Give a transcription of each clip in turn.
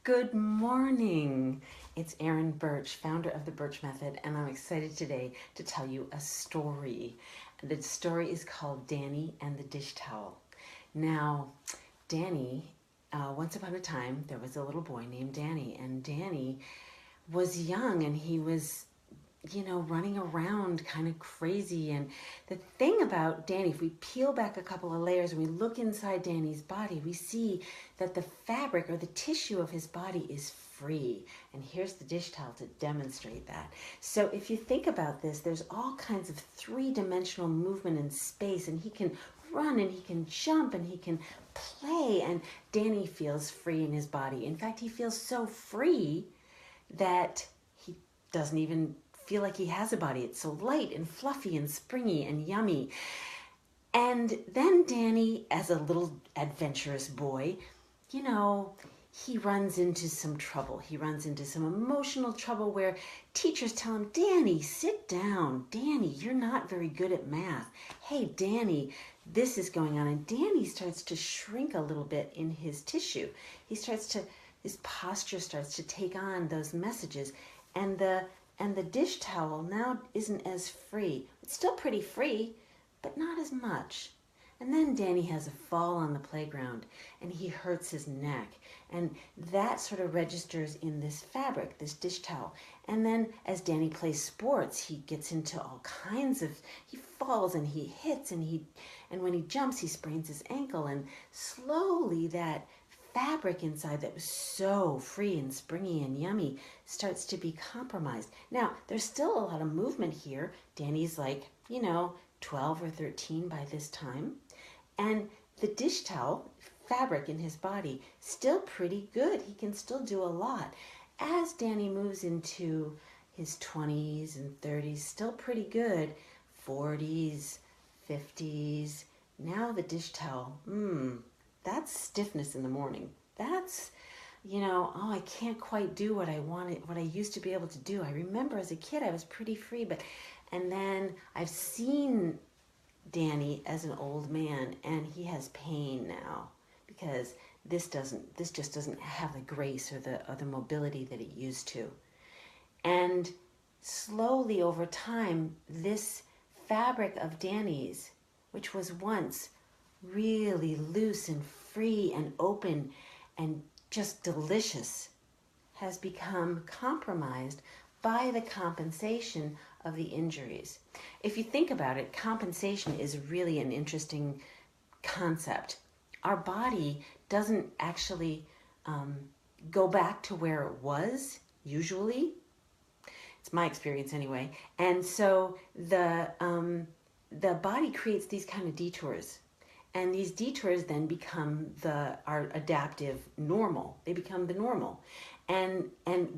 Good morning. It's Erin Birch, founder of the Birch Method, and I'm excited today to tell you a story. The story is called Danny and the Dish Towel. Now, Danny, once upon a time, there was a little boy named Danny, and Danny was young and he was running around kind of crazy. And the thing about Danny, if we peel back a couple of layers and we look inside Danny's body, we see that the fabric or the tissue of his body is free. And here's the dish towel to demonstrate that. So if you think about this, there's all kinds of three-dimensional movement in space, and he can run and he can jump and he can play, and Danny feels free in his body. In fact, he feels so free that he doesn't even feel like he has a body. It's so light and fluffy and springy and yummy. And then Danny, as a little adventurous boy, he runs into some trouble. He runs into some emotional trouble where teachers tell him, Danny, sit down. Danny, you're not very good at math. Hey, Danny, this is going on. And Danny starts to shrink a little bit in his tissue. His posture starts to take on those messages. And the dish towel now isn't as free. It's still pretty free, but not as much. And then Danny has a fall on the playground and he hurts his neck. And that sort of registers in this fabric, this dish towel. And then as Danny plays sports, he gets into all kinds of, he falls and he hits and when he jumps, he sprains his ankle. And slowly that fabric inside that was so free and springy and yummy starts to be compromised. Now, there's still a lot of movement here. Danny's like, 12 or 13 by this time. And the dish towel fabric in his body, still pretty good. He can still do a lot. As Danny moves into his 20s and 30s, still pretty good. 40s, 50s. Now the dish towel, that's stiffness in the morning. That's, I can't quite do what I wanted, what I used to be able to do. I remember as a kid, I was pretty free, and then I've seen Danny as an old man, and he has pain now because this just doesn't have the grace or the mobility that it used to. And slowly over time, this fabric of Danny's, which was once really loose and free and open and just delicious, has become compromised by the compensation of the injuries. If you think about it, compensation is really an interesting concept. Our body doesn't actually go back to where it was, usually. It's my experience anyway. And so the body creates these kind of detours. And these detours then become our adaptive normal. They become the normal. And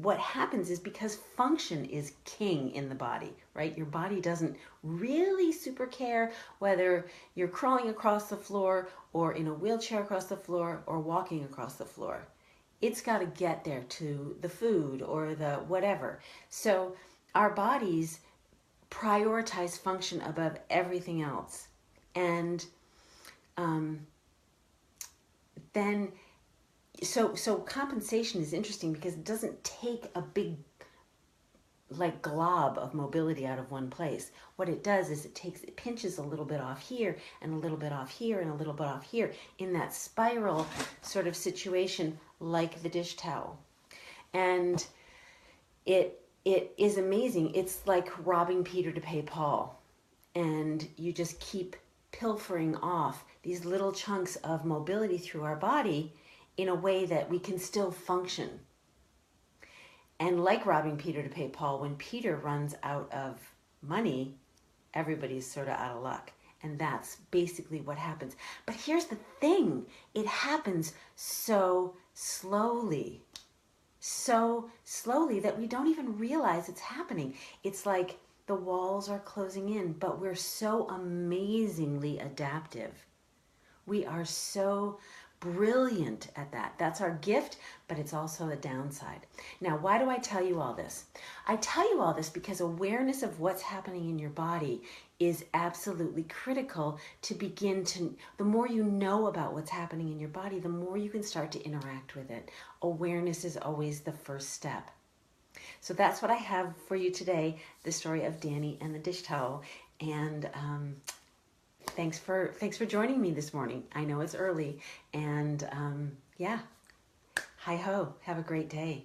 what happens is, because function is king in the body, right? Your body doesn't really super care whether you're crawling across the floor or in a wheelchair across the floor or walking across the floor. It's got to get there to the food or the whatever. So our bodies prioritize function above everything else. And then, so compensation is interesting because it doesn't take a big, glob of mobility out of one place. What it does is it pinches a little bit off here and a little bit off here and a little bit off here in that spiral sort of situation, like the dish towel. And it is amazing. It's like robbing Peter to pay Paul. And you just keep pilfering off these little chunks of mobility through our body in a way that we can still function. And like robbing Peter to pay Paul, when Peter runs out of money, everybody's sort of out of luck. And that's basically what happens. But here's the thing. It happens so slowly that we don't even realize it's happening. It's like the walls are closing in, but we're so amazingly adaptive. We are so brilliant at that. That's our gift, but it's also a downside. Now, why do I tell you all this? I tell you all this because awareness of what's happening in your body is absolutely critical to begin to, the more you know about what's happening in your body, the more you can start to interact with it. Awareness is always the first step. So that's what I have for you today, the story of Danny and the dish towel. And thanks for joining me this morning. I know it's early, and yeah, hi ho, have a great day.